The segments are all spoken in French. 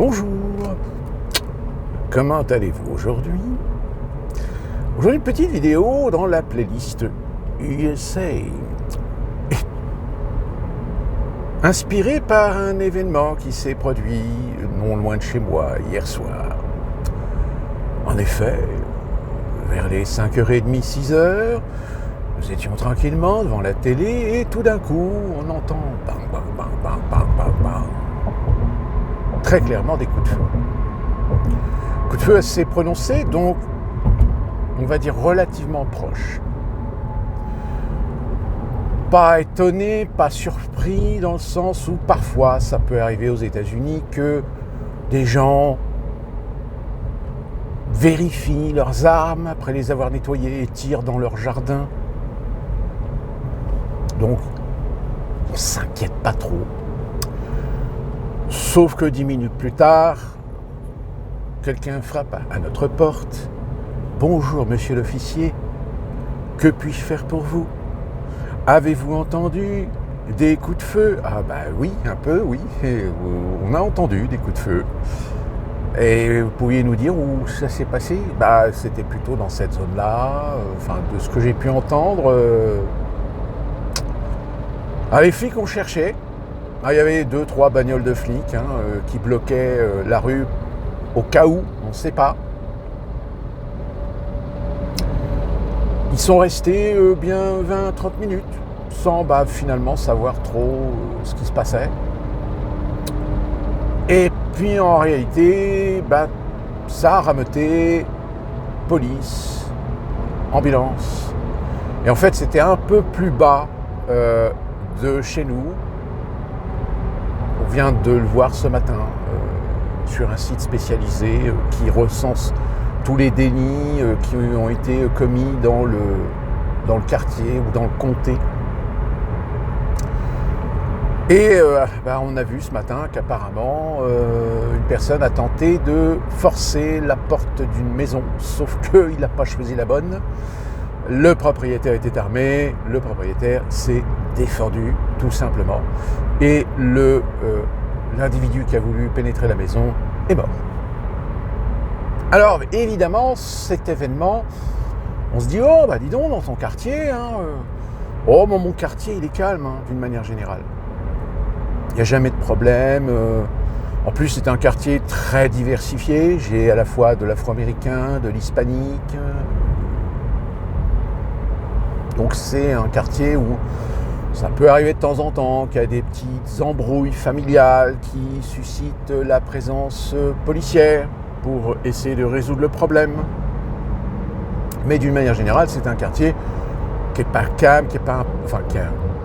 Bonjour, comment allez-vous aujourd'hui? Aujourd'hui, une petite vidéo dans la playlist USA. Inspirée par un événement qui s'est produit non loin de chez moi hier soir. En effet, vers les 5h30, 6h, nous étions tranquillement devant la télé et tout d'un coup, on entend bang, bang, bang, bang, bang, bang, bang. Très clairement des coups de feu. Coups de feu assez prononcés, donc on va dire relativement proches. Pas étonné, pas surpris, dans le sens où parfois ça peut arriver aux États-Unis que des gens vérifient leurs armes après les avoir nettoyées et tirent dans leur jardin. Donc, on ne s'inquiète pas trop. Sauf que 10 minutes plus tard, quelqu'un frappe à notre porte. « Bonjour, monsieur l'officier, que puis-je faire pour vous ? Avez-vous entendu des coups de feu ?» Ah bah oui, un peu, oui. On a entendu des coups de feu. Et vous pourriez nous dire où ça s'est passé ? Bah c'était plutôt dans cette zone-là. De ce que j'ai pu entendre. Les flics ont cherché. Il y avait 2-3 bagnoles de flics qui bloquaient la rue au cas où, on ne sait pas. Ils sont restés bien 20-30 minutes sans finalement savoir trop ce qui se passait. Et puis en réalité, ça a rameuté police, ambulance. Et en fait, c'était un peu plus bas de chez nous. On vient de le voir ce matin sur un site spécialisé qui recense tous les délits qui ont été commis dans le quartier ou dans le comté. Et on a vu ce matin qu'apparemment une personne a tenté de forcer la porte d'une maison, sauf qu'il n'a pas choisi la bonne. Le propriétaire était armé, le propriétaire s'est défendu tout simplement. Et l'individu qui a voulu pénétrer la maison est mort. Alors évidemment, cet événement, on se dit, dis donc, dans ton quartier, mon quartier il est calme d'une manière générale. Il n'y a jamais de problème. En plus, c'est un quartier très diversifié. J'ai à la fois de l'afro-américain, de l'hispanique. Donc c'est un quartier où ça peut arriver de temps en temps qu'il y a des petites embrouilles familiales qui suscitent la présence policière pour essayer de résoudre le problème. Mais d'une manière générale, c'est un quartier qui n'est pas calme, qui est un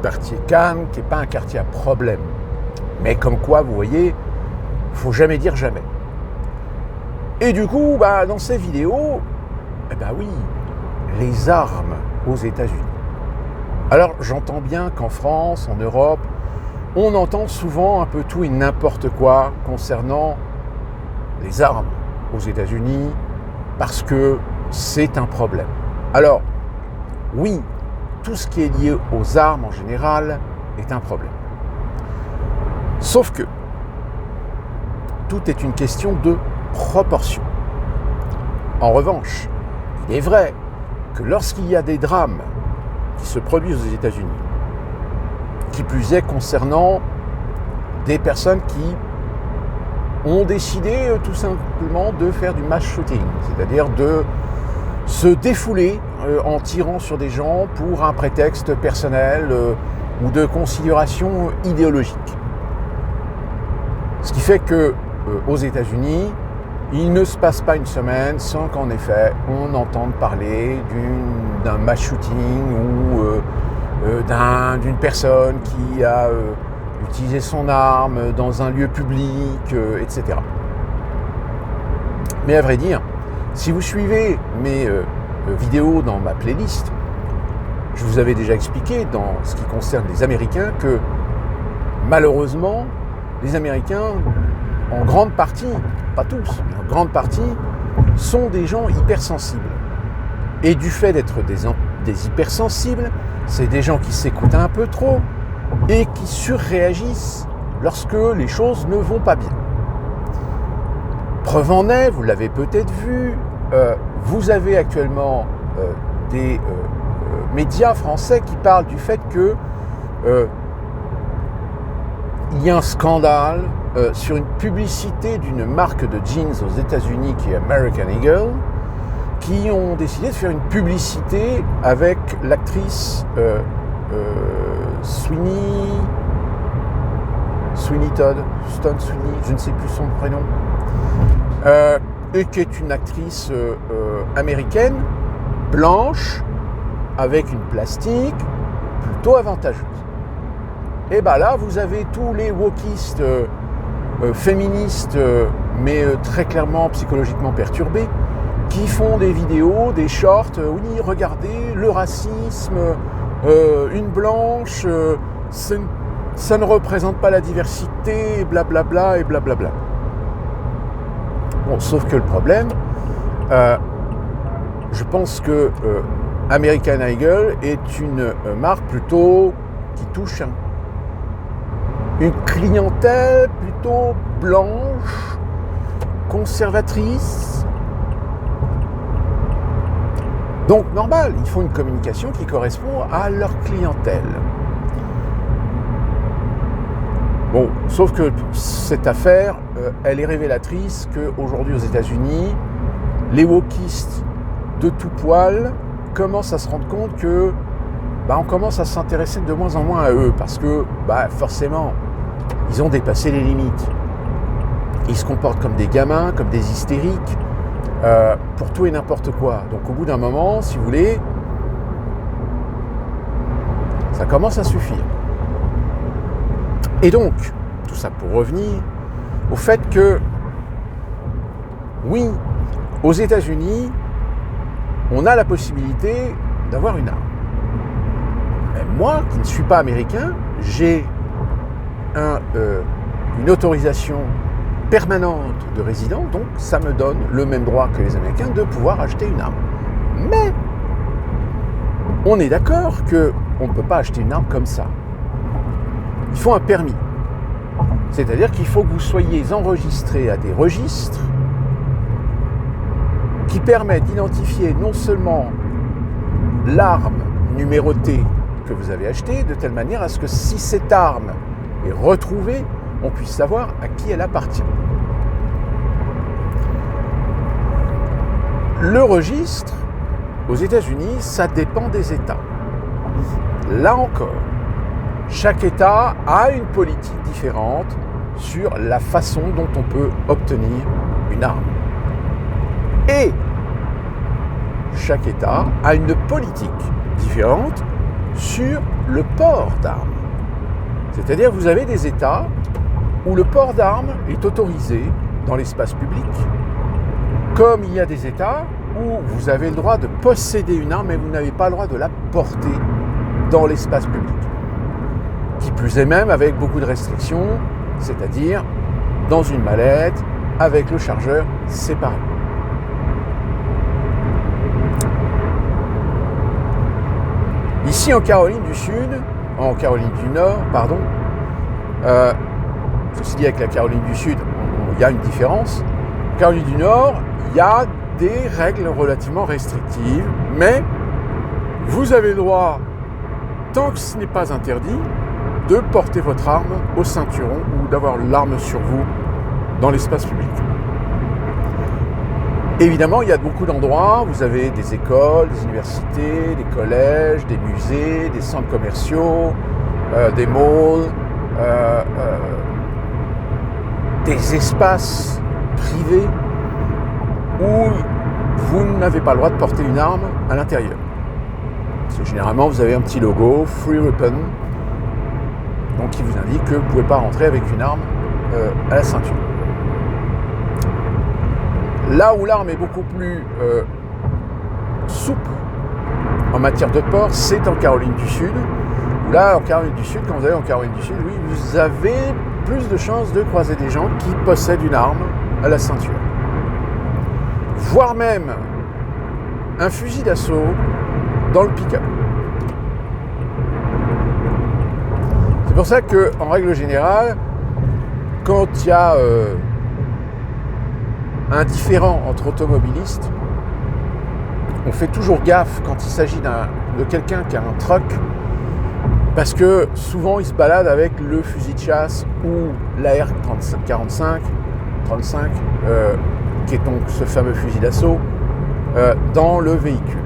quartier calme, qui n'est pas un quartier à problème. Mais comme quoi, vous voyez, il ne faut jamais dire jamais. Et du coup, dans ces vidéos, oui, les armes aux États-Unis. Alors, j'entends bien qu'en France, en Europe, on entend souvent un peu tout et n'importe quoi concernant les armes aux États-Unis parce que c'est un problème. Alors, oui, tout ce qui est lié aux armes en général est un problème. Sauf que tout est une question de proportion. En revanche, il est vrai que lorsqu'il y a des drames qui se produisent aux États-Unis, qui plus est concernant des personnes qui ont décidé tout simplement de faire du mass shooting, c'est-à-dire de se défouler en tirant sur des gens pour un prétexte personnel ou de considération idéologique. Ce qui fait que aux États-Unis, il ne se passe pas une semaine sans qu'en effet on entende parler d'un mass shooting ou d'une personne qui a utilisé son arme dans un lieu public, etc. Mais à vrai dire, si vous suivez mes vidéos dans ma playlist, je vous avais déjà expliqué dans ce qui concerne les Américains que malheureusement, les Américains, en grande partie, pas tous, mais en grande partie, sont des gens hypersensibles. Et du fait d'être des hypersensibles, c'est des gens qui s'écoutent un peu trop et qui surréagissent lorsque les choses ne vont pas bien. preuve en est, vous l'avez peut-être vu, vous avez actuellement des médias français qui parlent du fait que il y a un scandale sur une publicité d'une marque de jeans aux États-Unis qui est American Eagle, qui ont décidé de faire une publicité avec l'actrice Sweeney Todd, Stone Sweeney, je ne sais plus son prénom, et qui est une actrice américaine, blanche, avec une plastique plutôt avantageuse. Et bien là, vous avez tous les wokistes féministes, mais très clairement psychologiquement perturbés, qui font des vidéos, des shorts, oui, regardez, le racisme, une blanche, ça ne représente pas la diversité, blablabla et blablabla. Bon, sauf que le problème, je pense que American Eagle est une marque plutôt qui touche une clientèle plutôt blanche, conservatrice. Donc normal, il faut une communication qui correspond à leur clientèle. Bon, sauf que cette affaire, elle est révélatrice qu'aujourd'hui aux États-Unis, les wokistes de tout poil commencent à se rendre compte que on commence à s'intéresser de moins en moins à eux parce que forcément, ils ont dépassé les limites. Ils se comportent comme des gamins, comme des hystériques, pour tout et n'importe quoi. Donc au bout d'un moment, si vous voulez, ça commence à suffire. Et donc, tout ça pour revenir au fait que, oui, aux États-Unis, on a la possibilité d'avoir une arme. Mais moi, qui ne suis pas américain, j'ai une autorisation permanente de résident, donc ça me donne le même droit que les Américains de pouvoir acheter une arme. Mais on est d'accord qu'on ne peut pas acheter une arme comme ça. Il faut un permis. C'est-à-dire qu'il faut que vous soyez enregistré à des registres qui permettent d'identifier non seulement l'arme numérotée que vous avez achetée, de telle manière à ce que si cette arme est retrouvée, on puisse savoir à qui elle appartient. Le registre, aux États-Unis, ça dépend des États. Là encore, chaque État a une politique différente sur la façon dont on peut obtenir une arme. Et chaque État a une politique différente sur le port d'armes. C'est-à-dire que vous avez des États où le port d'armes est autorisé dans l'espace public, comme il y a des États où vous avez le droit de posséder une arme mais vous n'avez pas le droit de la porter dans l'espace public. Qui plus est même avec beaucoup de restrictions, c'est-à-dire dans une mallette avec le chargeur séparé. Ici en Caroline du Nord, ceci dit avec la Caroline du Sud, il y a une différence. En Caroline du Nord, il y a des règles relativement restrictives, mais vous avez le droit, tant que ce n'est pas interdit, de porter votre arme au ceinturon ou d'avoir l'arme sur vous dans l'espace public. Évidemment, il y a beaucoup d'endroits, vous avez des écoles, des universités, des collèges, des musées, des centres commerciaux, des malls, des espaces privés où vous n'avez pas le droit de porter une arme à l'intérieur. Parce que généralement, vous avez un petit logo, Free Weapon, donc qui vous indique que vous ne pouvez pas rentrer avec une arme à la ceinture. Là où l'arme est beaucoup plus souple en matière de port, c'est en Caroline du Sud. Là, en Caroline du Sud, quand vous allez en Caroline du Sud, oui, vous avez plus de chances de croiser des gens qui possèdent une arme à la ceinture. Voire même un fusil d'assaut dans le pick-up. C'est pour ça qu'en règle générale, quand il y a indifférent entre automobilistes. On fait toujours gaffe quand il s'agit de quelqu'un qui a un truck, parce que souvent il se balade avec le fusil de chasse ou l'AR-45, qui est donc ce fameux fusil d'assaut, dans le véhicule.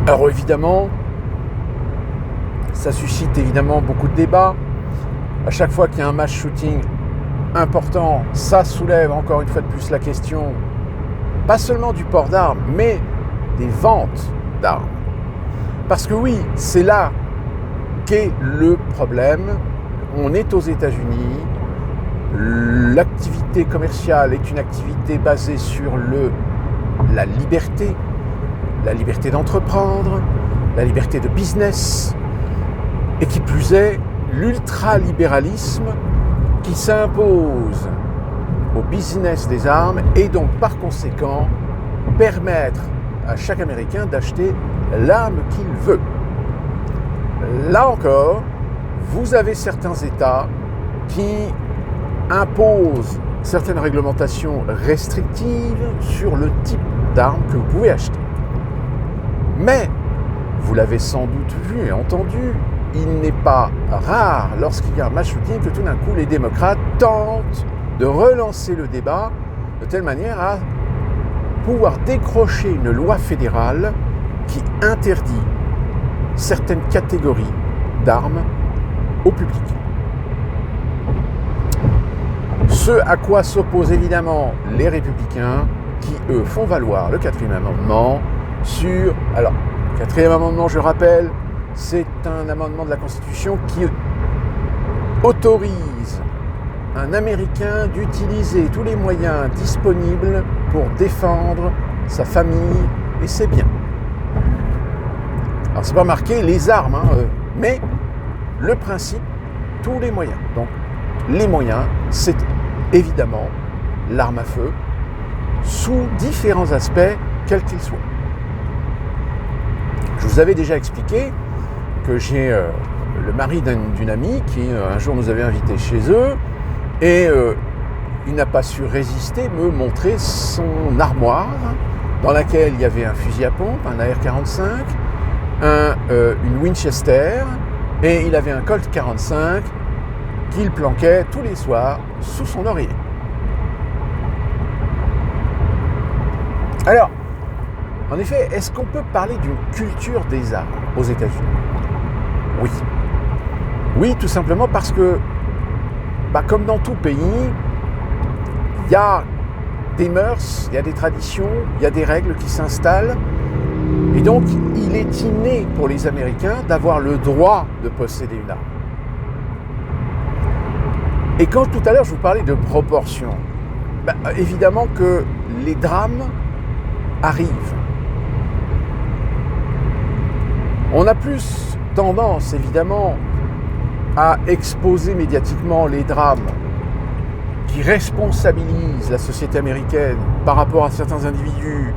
Alors évidemment, ça suscite évidemment beaucoup de débats. À chaque fois qu'il y a un mass shooting important, ça soulève encore une fois de plus la question, pas seulement du port d'armes, mais des ventes d'armes. Parce que oui, c'est là qu'est le problème. On est aux États-Unis, l'activité commerciale est une activité basée sur la liberté d'entreprendre, la liberté de business, et qui plus est, l'ultralibéralisme qui s'impose au business des armes et donc par conséquent permettre à chaque Américain d'acheter l'arme qu'il veut. Là encore, vous avez certains États qui imposent certaines réglementations restrictives sur le type d'armes que vous pouvez acheter. Mais, vous l'avez sans doute vu et entendu, il n'est pas rare, lorsqu'il y a un mass shooting, que tout d'un coup les démocrates tentent de relancer le débat de telle manière à pouvoir décrocher une loi fédérale qui interdit certaines catégories d'armes au public. Ce à quoi s'opposent évidemment les républicains qui, eux, font valoir le 4e amendement sur... Alors, le 4e amendement, je rappelle, c'est un amendement de la Constitution qui autorise un Américain d'utiliser tous les moyens disponibles pour défendre sa famille et ses biens. Alors, c'est pas marqué les armes, mais le principe, tous les moyens. Donc, les moyens, c'est évidemment l'arme à feu, sous différents aspects, quels qu'ils soient. Je vous avais déjà expliqué que j'ai le mari d'une amie qui un jour nous avait invités chez eux et il n'a pas su résister, me montrer son armoire dans laquelle il y avait un fusil à pompe, un AR-45, une Winchester et il avait un Colt 45 qu'il planquait tous les soirs sous son oreiller. Alors, en effet, est-ce qu'on peut parler d'une culture des armes aux États-Unis ? Oui. Oui, tout simplement parce que, comme dans tout pays, il y a des mœurs, il y a des traditions, il y a des règles qui s'installent. Et donc, il est inné pour les Américains d'avoir le droit de posséder une arme. Et quand tout à l'heure je vous parlais de proportions, évidemment que les drames arrivent. On a plus tendance, évidemment, à exposer médiatiquement les drames qui responsabilisent la société américaine par rapport à certains individus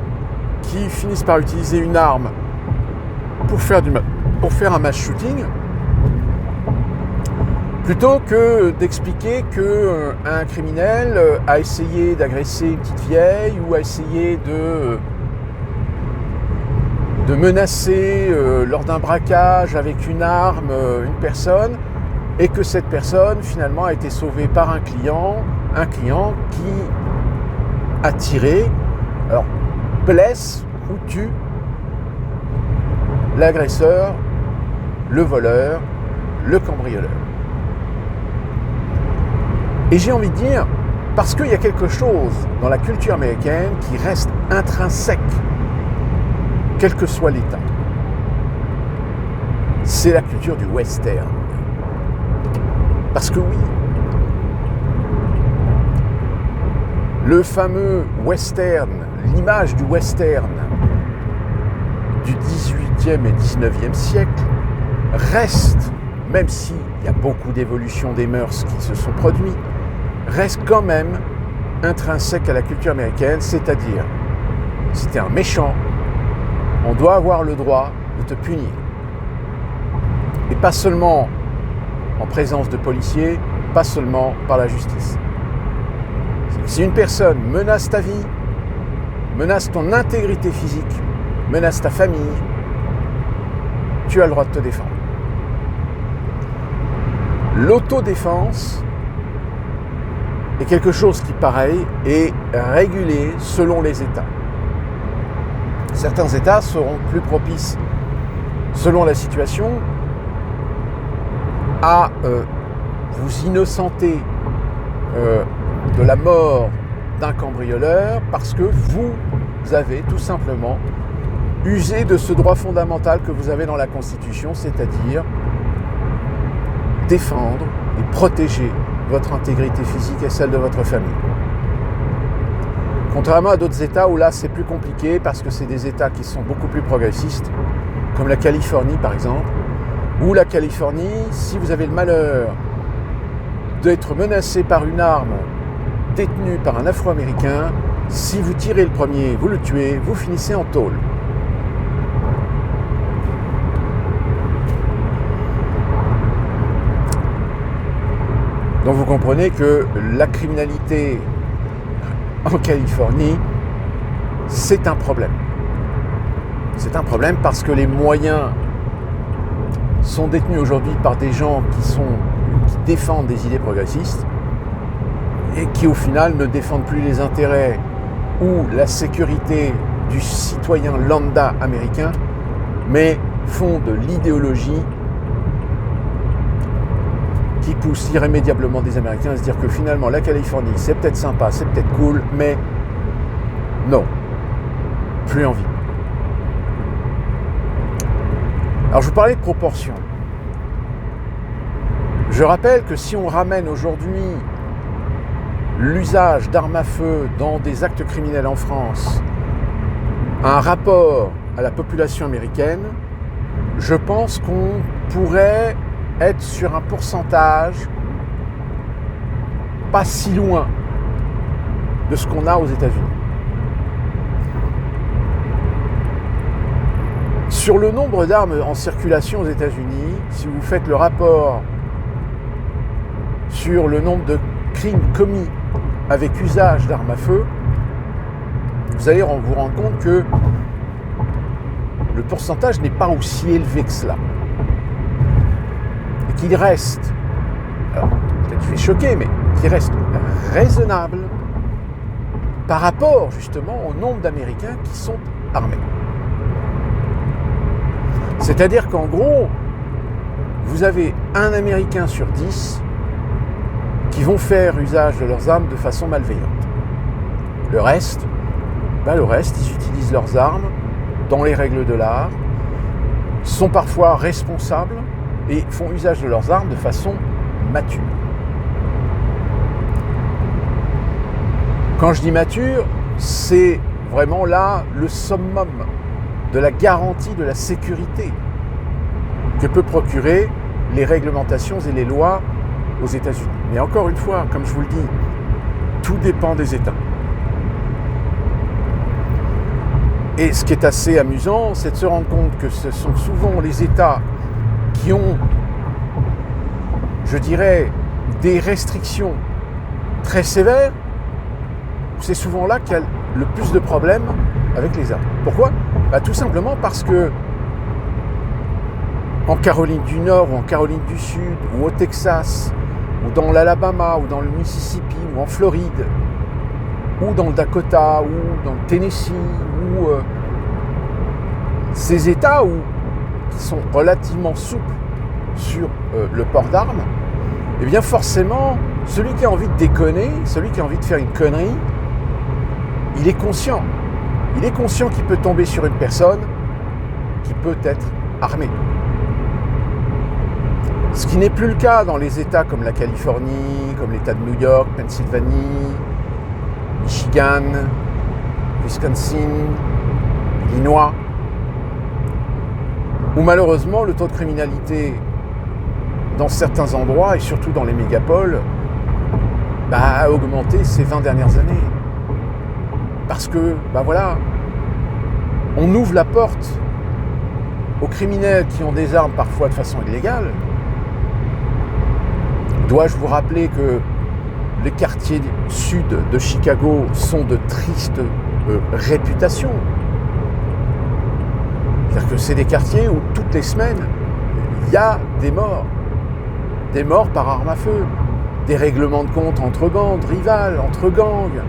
qui finissent par utiliser une arme pour faire un mass shooting, plutôt que d'expliquer qu'un criminel a essayé d'agresser une petite vieille ou a essayé de menacer lors d'un braquage avec une arme une personne et que cette personne finalement a été sauvée par un client qui a tiré, alors blesse ou tue l'agresseur, le voleur, le cambrioleur. Et j'ai envie de dire, parce qu'il y a quelque chose dans la culture américaine qui reste intrinsèque, quel que soit l'État. C'est la culture du western. Parce que oui, le fameux western, l'image du western du 18e et 19e siècle reste, même s'il y a beaucoup d'évolutions des mœurs qui se sont produites, reste quand même intrinsèque à la culture américaine, c'est-à-dire, si tu es un méchant, on doit avoir le droit de te punir. Et pas seulement en présence de policiers, pas seulement par la justice. Si une personne menace ta vie, menace ton intégrité physique, menace ta famille, tu as le droit de te défendre. L'autodéfense est quelque chose qui, pareil, est régulé selon les États. Certains États seront plus propices, selon la situation, à vous innocenter de la mort d'un cambrioleur parce que vous avez tout simplement usé de ce droit fondamental que vous avez dans la Constitution, c'est-à-dire défendre et protéger votre intégrité physique et celle de votre famille. Contrairement à d'autres États où là c'est plus compliqué parce que c'est des États qui sont beaucoup plus progressistes, comme la Californie par exemple, où la Californie, si vous avez le malheur d'être menacé par une arme détenue par un Afro-Américain, si vous tirez le premier, vous le tuez, vous finissez en tôle. Donc vous comprenez que la criminalité en Californie, c'est un problème. C'est un problème parce que les moyens sont détenus aujourd'hui par des gens qui défendent des idées progressistes et qui au final ne défendent plus les intérêts ou la sécurité du citoyen lambda américain, mais font de l'idéologie qui pousse irrémédiablement des Américains à se dire que finalement la Californie c'est peut-être sympa, c'est peut-être cool, mais non, plus envie. Alors je vous parlais de proportion. Je rappelle que si on ramène aujourd'hui l'usage d'armes à feu dans des actes criminels en France à un rapport à la population américaine, je pense qu'on pourrait être sur un pourcentage pas si loin de ce qu'on a aux États-Unis. Sur le nombre d'armes en circulation aux États-Unis, si vous faites le rapport sur le nombre de crimes commis avec usage d'armes à feu, vous allez vous rendre compte que le pourcentage n'est pas aussi élevé que cela. Et qu'il reste, alors peut-être je vais choquer, mais qu'il reste raisonnable par rapport justement au nombre d'Américains qui sont armés. C'est-à-dire qu'en gros, vous avez un Américain sur 10 qui vont faire usage de leurs armes de façon malveillante. Le reste, ils utilisent leurs armes dans les règles de l'art, sont parfois responsables et font usage de leurs armes de façon mature. Quand je dis mature, c'est vraiment là le summum de la garantie de la sécurité que peut procurer les réglementations et les lois aux États-Unis. Mais encore une fois, comme je vous le dis, tout dépend des États. Et ce qui est assez amusant, c'est de se rendre compte que ce sont souvent les États qui ont, je dirais, des restrictions très sévères. C'est souvent là qu'il y a le plus de problèmes avec les armes. Pourquoi ? Tout simplement parce que en Caroline du Nord ou en Caroline du Sud ou au Texas ou dans l'Alabama ou dans le Mississippi ou en Floride ou dans le Dakota ou dans le Tennessee ou ces États qui sont relativement souples sur le port d'armes, eh bien forcément, celui qui a envie de déconner, celui qui a envie de faire une connerie, il est conscient. Il est conscient qu'il peut tomber sur une personne qui peut être armée. Ce qui n'est plus le cas dans les États comme la Californie, comme l'État de New York, Pennsylvanie, Michigan, Wisconsin, Illinois, où malheureusement le taux de criminalité dans certains endroits et surtout dans les mégapoles a augmenté ces 20 dernières années. Parce que, on ouvre la porte aux criminels qui ont des armes parfois de façon illégale. Dois-je vous rappeler que les quartiers sud de Chicago sont de triste réputation. C'est-à-dire que c'est des quartiers où toutes les semaines, il y a des morts. Des morts par arme à feu. Des règlements de compte entre bandes rivales, entre gangs.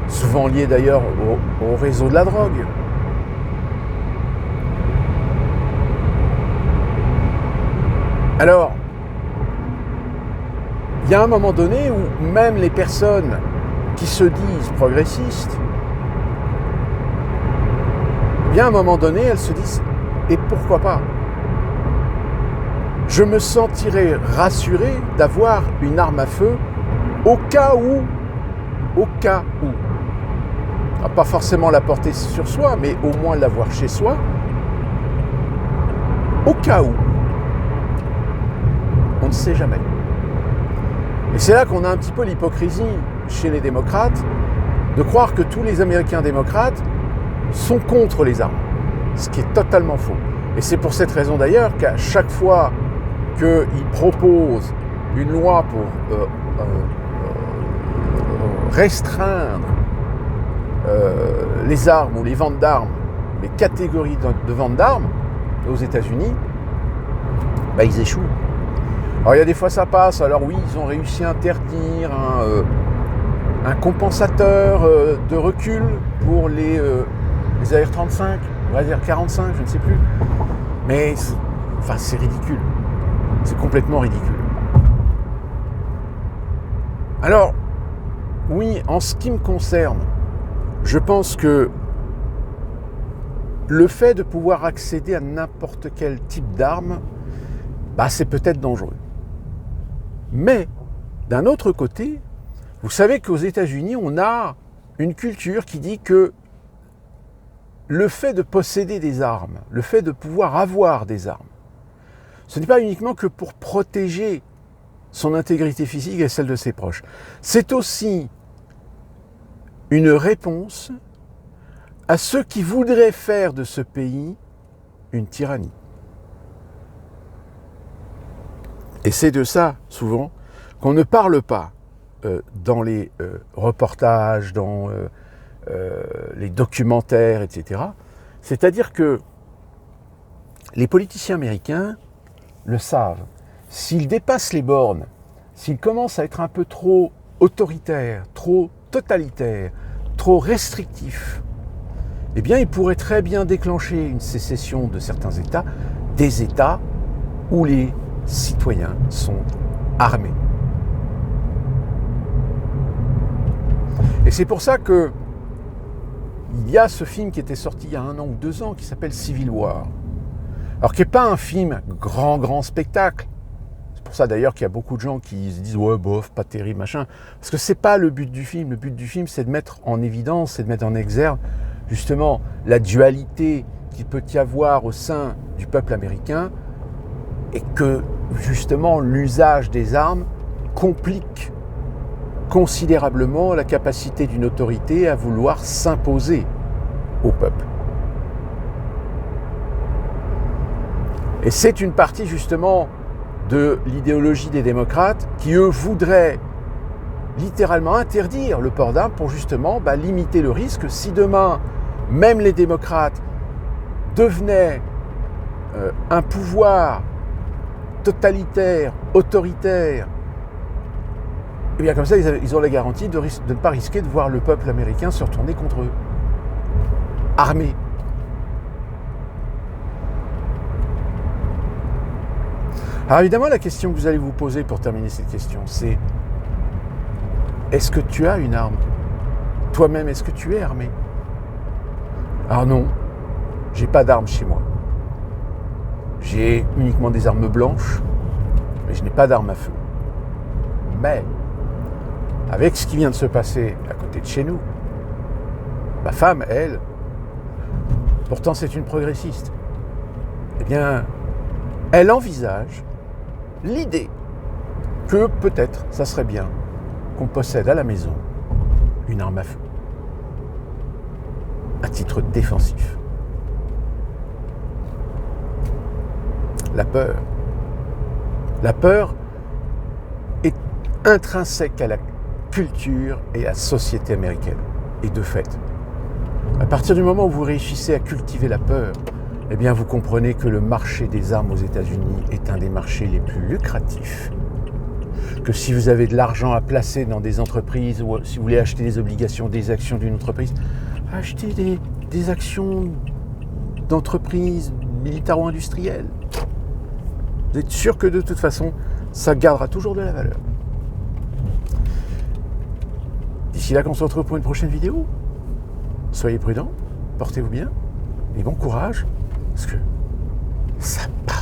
Souvent liés d'ailleurs au réseau de la drogue. Alors, il y a un moment donné où même les personnes qui se disent progressistes, eh bien à un moment donné, elles se disent « et pourquoi pas ?» Je me sentirais rassuré d'avoir une arme à feu au cas où, pas forcément la porter sur soi, mais au moins l'avoir chez soi, au cas où. On ne sait jamais. Et c'est là qu'on a un petit peu l'hypocrisie chez les démocrates de croire que tous les Américains démocrates sont contre les armes, ce qui est totalement faux. Et c'est pour cette raison d'ailleurs qu'à chaque fois qu'ils proposent une loi pour restreindre les armes ou les ventes d'armes, les catégories de vente d'armes aux États-Unis, ils échouent. Alors il y a des fois ça passe, alors oui, ils ont réussi à interdire un compensateur de recul pour les AR-35, on va dire 45, je ne sais plus. Mais c'est ridicule. C'est complètement ridicule. Alors, oui, en ce qui me concerne, je pense que le fait de pouvoir accéder à n'importe quel type d'arme, c'est peut-être dangereux. Mais, d'un autre côté, vous savez qu'aux États-Unis, on a une culture qui dit que le fait de posséder des armes, le fait de pouvoir avoir des armes, ce n'est pas uniquement que pour protéger son intégrité physique et celle de ses proches. C'est aussi une réponse à ceux qui voudraient faire de ce pays une tyrannie. Et c'est de ça, souvent, qu'on ne parle pas dans les reportages, dans les documentaires, etc. C'est-à-dire que les politiciens américains le savent. S'ils dépassent les bornes, s'ils commencent à être un peu trop autoritaires, trop totalitaires, trop restrictifs, eh bien, ils pourraient très bien déclencher une sécession de certains États, des États où les citoyens sont armés. Et c'est pour ça que il y a ce film qui était sorti il y a 1 an ou 2 ans qui s'appelle Civil War. Alors qui n'est pas un film grand spectacle. C'est pour ça d'ailleurs qu'il y a beaucoup de gens qui se disent « ouais, bof, pas terrible, machin ». Parce que c'est pas le but du film. Le but du film, c'est de mettre en évidence, c'est de mettre en exergue justement la dualité qu'il peut y avoir au sein du peuple américain et que justement l'usage des armes complique considérablement la capacité d'une autorité à vouloir s'imposer au peuple. Et c'est une partie justement de l'idéologie des démocrates qui, eux, voudraient littéralement interdire le port d'armes pour justement limiter le risque. Si demain, même les démocrates devenaient un pouvoir totalitaire, autoritaire, et bien comme ça, ils ont la garantie de ne pas risquer de voir le peuple américain se retourner contre eux, armé. Alors évidemment, la question que vous allez vous poser pour terminer cette question, c'est est-ce que tu as une arme ? Toi-même, est-ce que tu es armé ? Alors non, j'ai pas d'armes chez moi. J'ai uniquement des armes blanches, mais je n'ai pas d'armes à feu. Mais, avec ce qui vient de se passer à côté de chez nous, ma femme, elle, pourtant c'est une progressiste, eh bien, elle envisage l'idée que peut-être ça serait bien qu'on possède à la maison une arme à feu, à titre défensif. La peur est intrinsèque à la culture et la société américaine. Et de fait, à partir du moment où vous réussissez à cultiver la peur, eh bien vous comprenez que le marché des armes aux États-Unis est un des marchés les plus lucratifs. Que si vous avez de l'argent à placer dans des entreprises ou si vous voulez acheter des obligations, des actions d'une entreprise, achetez des actions d'entreprises militaro-industrielles. Vous êtes sûr que de toute façon, ça gardera toujours de la valeur. D'ici là qu'on se retrouve pour une prochaine vidéo, soyez prudents, portez-vous bien et bon courage, parce que ça part.